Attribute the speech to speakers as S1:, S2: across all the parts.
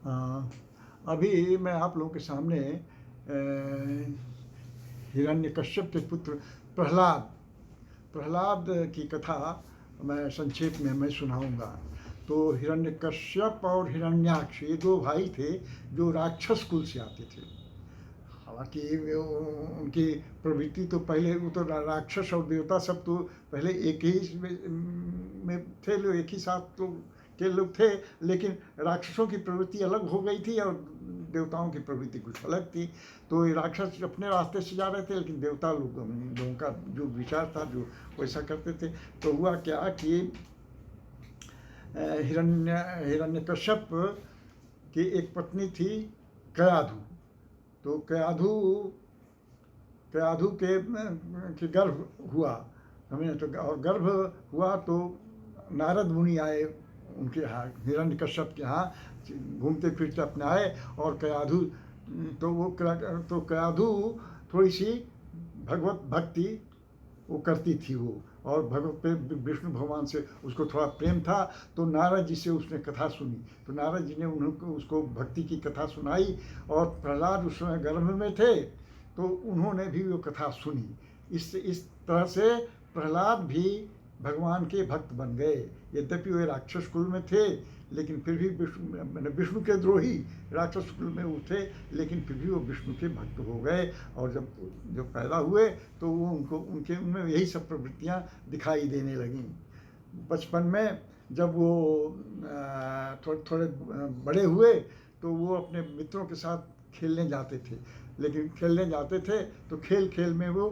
S1: हाँ, अभी मैं आप लोगों के सामने हिरण्यकश्यप के पुत्र प्रहलाद प्रहलाद की कथा मैं संक्षेप में मैं सुनाऊंगा। तो हिरण्यकश्यप और हिरण्याक्ष ये दो भाई थे जो राक्षस कुल से आते थे। हालांकि उनकी प्रवृत्ति तो पहले वो तो राक्षस और देवता सब तो पहले एक ही में थे, लोग एक ही साथ तो के लोग थे, लेकिन राक्षसों की प्रवृत्ति अलग हो गई थी और देवताओं की प्रवृत्ति कुछ अलग थी। तो ये राक्षस अपने रास्ते से जा रहे थे, लेकिन देवता लोगों का जो विचार था जो वैसा करते थे। तो हुआ क्या कि हिरण्यकश्यप की एक पत्नी थी कयाधु। तो कयाधु के गर्भ हुआ, समझे। तो और गर्भ हुआ तो नारद मुनि आए उनके यहाँ, हिरण्यकश्यप के यहाँ घूमते फिरते अपने आए। और कयाधु तो कयाधु थोड़ी सी भगवत भक्ति वो करती थी वो, और भगवत पे विष्णु भगवान से उसको थोड़ा प्रेम था। तो नारद जी से उसने कथा सुनी, तो नारद जी ने उसको भक्ति की कथा सुनाई। और प्रहलाद उस समय गर्भ में थे तो उन्होंने भी वो कथा सुनी। इस तरह से प्रहलाद भी भगवान के भक्त बन गए। यद्यपि वे राक्षस कुल में थे, लेकिन फिर भी विष्णु के द्रोही राक्षस कुल में वो थे, लेकिन फिर भी वो विष्णु के भक्त हो गए। और जब पैदा हुए तो वो उनके उनमें यही सब प्रवृत्तियाँ दिखाई देने लगीं। बचपन में जब वो थोड़े बड़े हुए तो वो अपने मित्रों के साथ खेलने जाते थे, लेकिन खेलने जाते थे तो खेल खेल में वो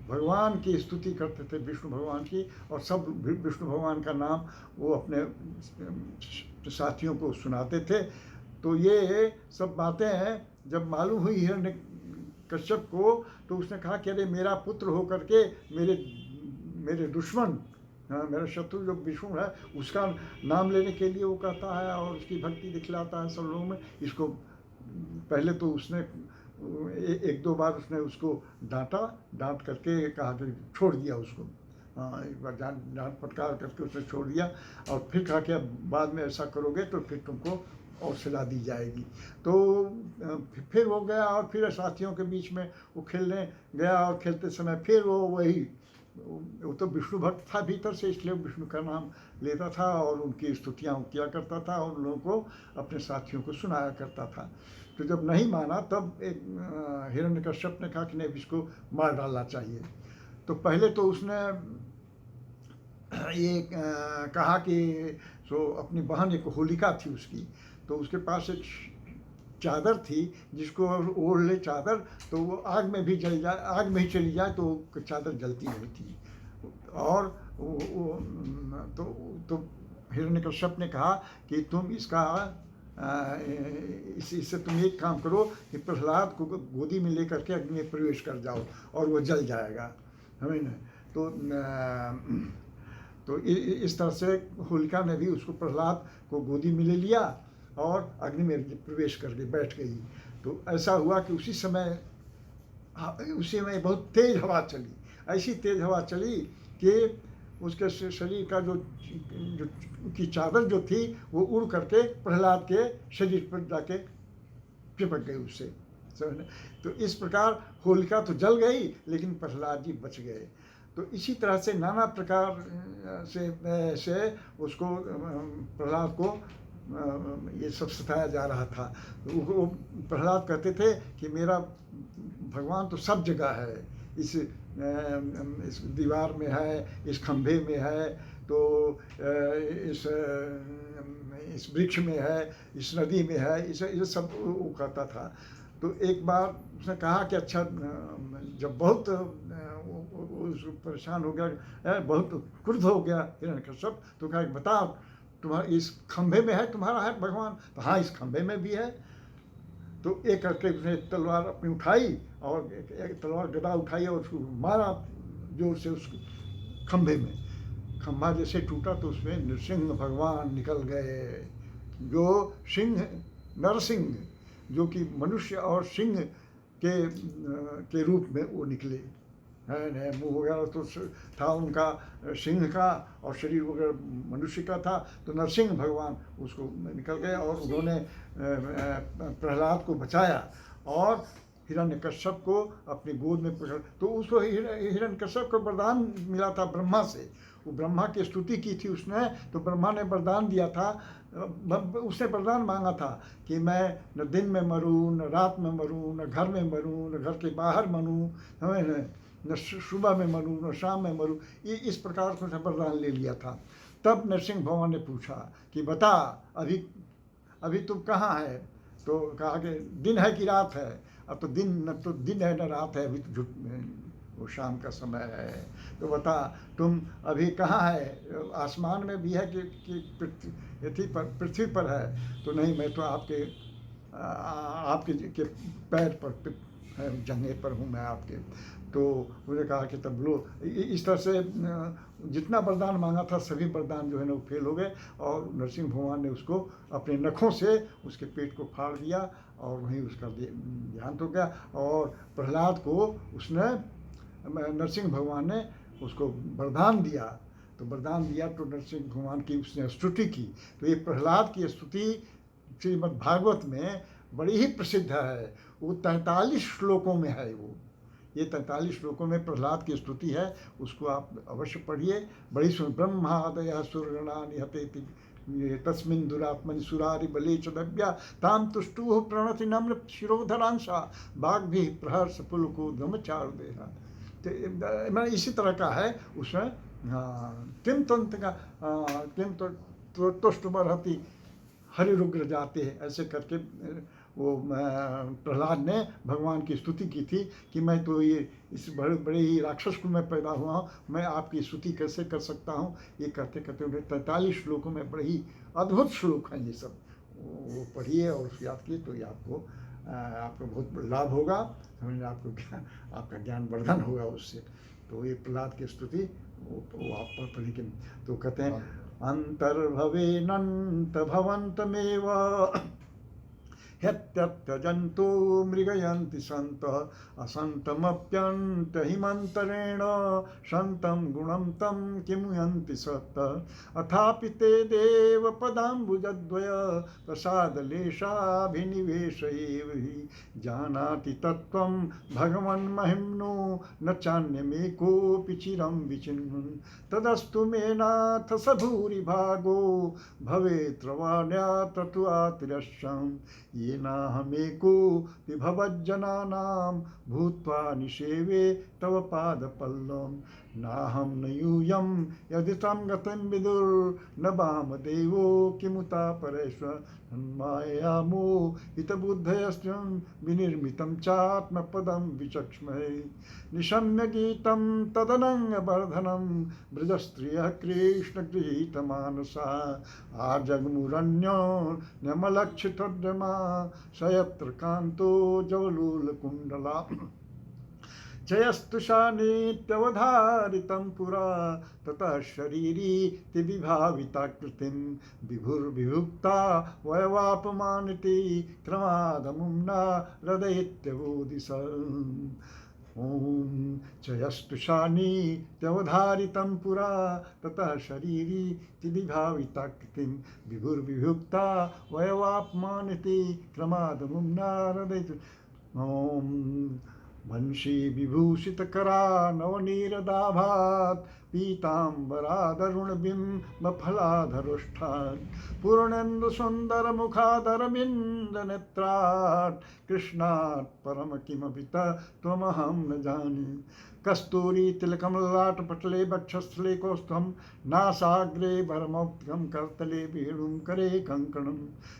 S1: भगवान की स्तुति करते थे, विष्णु भगवान की, और सब विष्णु भगवान का नाम वो अपने साथियों को सुनाते थे। तो ये सब बातें जब मालूम हुई हिरण्यकश्यप को, तो उसने कहा कि अरे मेरा पुत्र होकर के मेरे दुश्मन, मेरा शत्रु जो विष्णु है उसका नाम लेने के लिए वो कहता है और उसकी भक्ति दिखलाता है सब लोगों में। इसको पहले तो उसने एक दो बार उसने उसको डांट करके कहा कि छोड़ दिया उसको। हाँ, एक बार डांट फटकार करके उसने छोड़ दिया, और फिर कहा कि अब बाद में ऐसा करोगे तो फिर तुमको और सजा दी जाएगी। तो फिर वो गया और फिर साथियों के बीच में वो खेलने गया, और खेलते समय फिर वो तो विष्णु भक्त था भीतर से, इसलिए विष्णु का नाम लेता था और उनकी स्तुतियाँ किया करता था और उन लोगों को अपने साथियों को सुनाया करता था। तो जब नहीं माना तब एक हिरण्यकश्यप ने कहा कि नहीं, इसको मार डालना चाहिए। तो पहले तो उसने ये कहा कि अपनी बहन एक होलिका थी उसकी, तो उसके पास एक चादर थी जिसको ओढ़ ले चादर तो वो आग में ही चली जाए तो चादर जलती नहीं थी। और तो हिरण्यकश्यप ने कहा कि तुम इससे तुम एक काम करो कि प्रहलाद को गोदी में लेकर के अग्नि में प्रवेश कर जाओ और वो जल जाएगा, हमें न। तो इस तरह से होलिका ने भी उसको प्रहलाद को गोदी में ले लिया और अग्नि में प्रवेश करके बैठ गई। तो ऐसा हुआ कि उसी समय बहुत तेज हवा चली, ऐसी तेज हवा चली कि उसके शरीर का जो की चादर जो थी वो उड़ करके प्रहलाद के शरीर पर जाके चिपक गई उससे, समझे। तो इस प्रकार होलिका तो जल गई लेकिन प्रहलाद जी बच गए। तो इसी तरह से नाना प्रकार से उसको प्रहलाद को ये सब सताया जा रहा था। वो प्रहलाद कहते थे कि मेरा भगवान तो सब जगह है, इस दीवार में है, इस खंभे में है, तो इस वृक्ष में है, इस नदी में है, इसे सब वो कहता था। तो एक बार उसने कहा कि अच्छा, जब बहुत परेशान हो गया, बहुत क्रुद्ध हो गया हिरण्यकश्यप, तो कहा बता तुम्हारा इस खंभे में है तुम्हारा है भगवान? तो हाँ, इस खंभे में भी है। तो एक करके उसने तलवार अपनी उठाई और एक तलवार गदा उठाई और उसको मारा जोर से उस खंभे में। खंभा जैसे टूटा तो उसमें नरसिंह भगवान निकल गए, जो नरसिंह, जो कि मनुष्य और सिंह के रूप में वो निकले, है मुँह वगैरह तो था उनका सिंह का, और शरीर वगैरह मनुष्य का था। तो नरसिंह भगवान उसको निकल गए और उन्होंने प्रहलाद को बचाया और हिरण्यकश्यप को अपनी गोद में पकड़। तो उसको हिरण्यकश्यप को वरदान मिला था ब्रह्मा से, वो ब्रह्मा की स्तुति की थी उसने, तो ब्रह्मा ने वरदान दिया था, उसने वरदान मांगा था कि मैं न दिन में मरूं, न रात में मरूं, न घर में मरूं, न घर के बाहर मरूं, न सुबह में मरूं, न शाम में मरूं। ये इस प्रकार से वरदान ले लिया था। तब नरसिंह भगवान ने पूछा कि बता अभी अभी तुम कहाँ है? तो कहा कि दिन है कि रात है? अब तो दिन, न तो दिन है न रात है, अभी तो वो शाम का समय है। तो बता तुम अभी कहाँ है? आसमान में भी है कि पृथ्वी पर है? तो नहीं, मैं तो आपके आपके के पैर पर जंघे पर हूँ मैं आपके। तो मुझे कहा कि तब लो, इस तरह से जितना वरदान मांगा था सभी वरदान जो है ना वो फेल हो गए, और नरसिंह भगवान ने उसको अपने नखों से उसके पेट को फाड़ दिया और वहीं उसका देहांत हो गया। और प्रहलाद को उसने, नरसिंह भगवान ने उसको वरदान दिया। तो वरदान दिया तो नरसिंह भगवान की उसने स्तुति की। तो ये प्रहलाद की स्तुति श्रीमद् भागवत में बड़ी ही प्रसिद्ध है। वो 43 श्लोकों में है। वो ये 43 श्लोकों में प्रहलाद की स्तुति है, उसको आप अवश्य पढ़िए। बड़ी सुन ब्रह्मादय सुरगणा निहते तस्मिन् दुरात्मनि सुरारि बले च दव्या ताम तुष्टुः प्रणति नम्र शिरोधरांशा बाग्भि प्रहर्ष पुलको ब्रह्मचारु देहा। तो मैं इसी तरह का है उसमें। किम तंत्र का किम तो तुष्टुमर्हति हरिरुग्र जाते हैं, ऐसे करके वो प्रहलाद ने भगवान की स्तुति की थी कि मैं तो ये इस बड़े बड़े ही राक्षस कुल में पैदा हुआ हूँ, मैं आपकी स्तुति कैसे कर सकता हूँ। ये कहते कहते उन्हें 43 श्लोकों में बड़े ही अद्भुत श्लोक हैं ये सब। वो पढ़िए और याद किए तो ये आपको बहुत लाभ होगा, समझ आपको आपका ज्ञान वर्धन होगा उससे। तो ये प्रहलाद की स्तुति वो आप पढ़िए। तो कहते हैं अंतर्भवेनंत भवन्तमेव ह्यत्यत्यजन्तो मृगयन्ति सन्तः असन्तमप्यन्तहिमन्तरेण सन्तं गुणं तं किमुयन्ति सत्तः अथापि ते देव पदाम्बुजद्वय प्रसादलेशाभिनिवेश एव हि जानाति तत्त्वं भगवन्महिम्नो न चान्यमेकोऽपि चिरं विचिन्वन् तदस्तु मे नाथ स भूरिभागो भवेत्रवाण्या तत्त्वातिरश्यम् येनाहमेको विभवज्जनानां भूत्वा निषेवे तव पादपल्लवं नाहं न यूयं यदि तं गतिं विदुर्न वामदेवो किमुता परेश्वर मायामो हितबुद्धयस्त्वं विनिर्मितं चात्मपदं विचक्ष्महे निशम्य गीतं तदनङ्गवर्धनं ब्रजस्त्रियः कृष्णगृहीतमानसा आजग्मुरन्यो न्यमलक्षितद्रमा सयत्र कान्तो जवलूलकुण्डला जयस्तुषा नित्यवधारितं पुरा ततः शरीरी तिविभाविताकृतिं विभुर्विभुक्ता वयवापमानिति क्रमादमुम्ना हृदयेत्यवोदिश ओम जयस्तुषा नित्यवधारितं पुरा ततः शरीरी तिविभाविताकृतिं विभुर्विभुक्ता वयवापमानिति क्रमादमुम्ना हृदयेत्य ओम वंशी विभूषितकरा नवनीरदाभात् पीताम्बरादरुणबिम्बफलाधरुष्ठात् पूर्णेन्दुसुन्दरमुखादरविन्दनेत्रात् कृष्णात् परम किमपि त्वमहं न जाने कस्तूरी तिलकमललाटपटले वक्षस्थले कौस्तुभं नासाग्रे भरमौक्तिकं करतले वेणुं करे कङ्कणं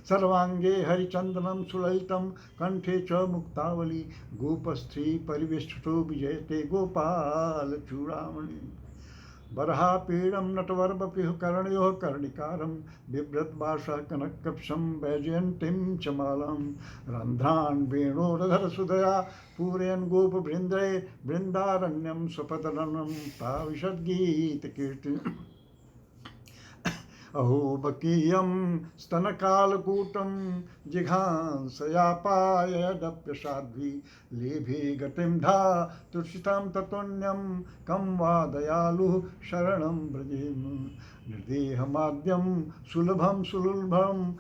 S1: सर्वाङ्गे हरिचन्दनं सुललितं कण्ठे च मुक्तावली गोपस्त्री परिवेष्टितो विजयते गोपालचूडामणि बर्हापीडं नटवर्बपिः कर्णयोः कर्णिकारं बिभ्रद्भाषा कनककपशं वैजयन्तीं च मालां रन्ध्रान् वेणोरधरसुधया पूरयन् गोपवृन्दे वृन्दारण्यं स्वपदनं ताविशद्गीतकीर्ति अहो बकीयं स्तनकालकूटं जिघांसयापायदप्यसाध्वी लेभे गतिं धा तुषितां ततोऽन्यं कं वा दयालुः शरणं व्रजेम निर्देहमाद्यं सुलभं सुलभं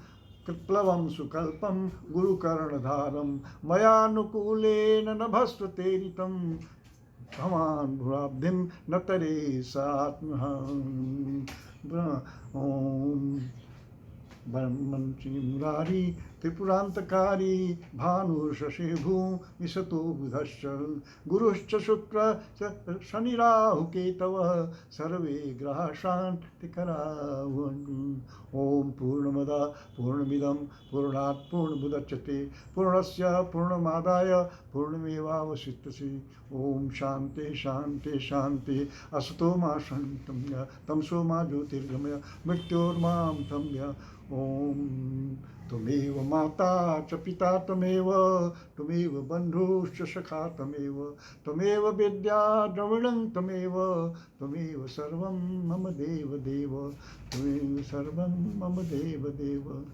S1: कृत्प्लवं सुकल्पं गुरुकर्णधारं मयानुकूलेन नभस्वतेरितं भवान् भुराब्धिं न तरे सात्मः ओम ब्रह्मणि मुरारी त्रिपुरांतकारी भानुर्शशिभू विशतो बुधश्च गुरुश्च शुक्र शनिराहुकेतव सर्वे ग्रहा शान्तिकरावन्तु। ओम पूर्णमद पूर्णमिदं पूर्णात् पूर्णमुदच्यते पूर्णस्य पूर्णमादाय पूर्णमेवावशिष्यते। ओम शांति शांति शांति। असतो मा शांतम्य तमसो मा ज्योतिर्गमय मृत्योर्मां तम्य। ओम त्वमेव माता च पिता त्वमेव बन्धुश्च सखा त्वमेव विद्या द्रविणं त्वमेव सर्वं मम देव देव त्वमेव सर्वं मम देव देव।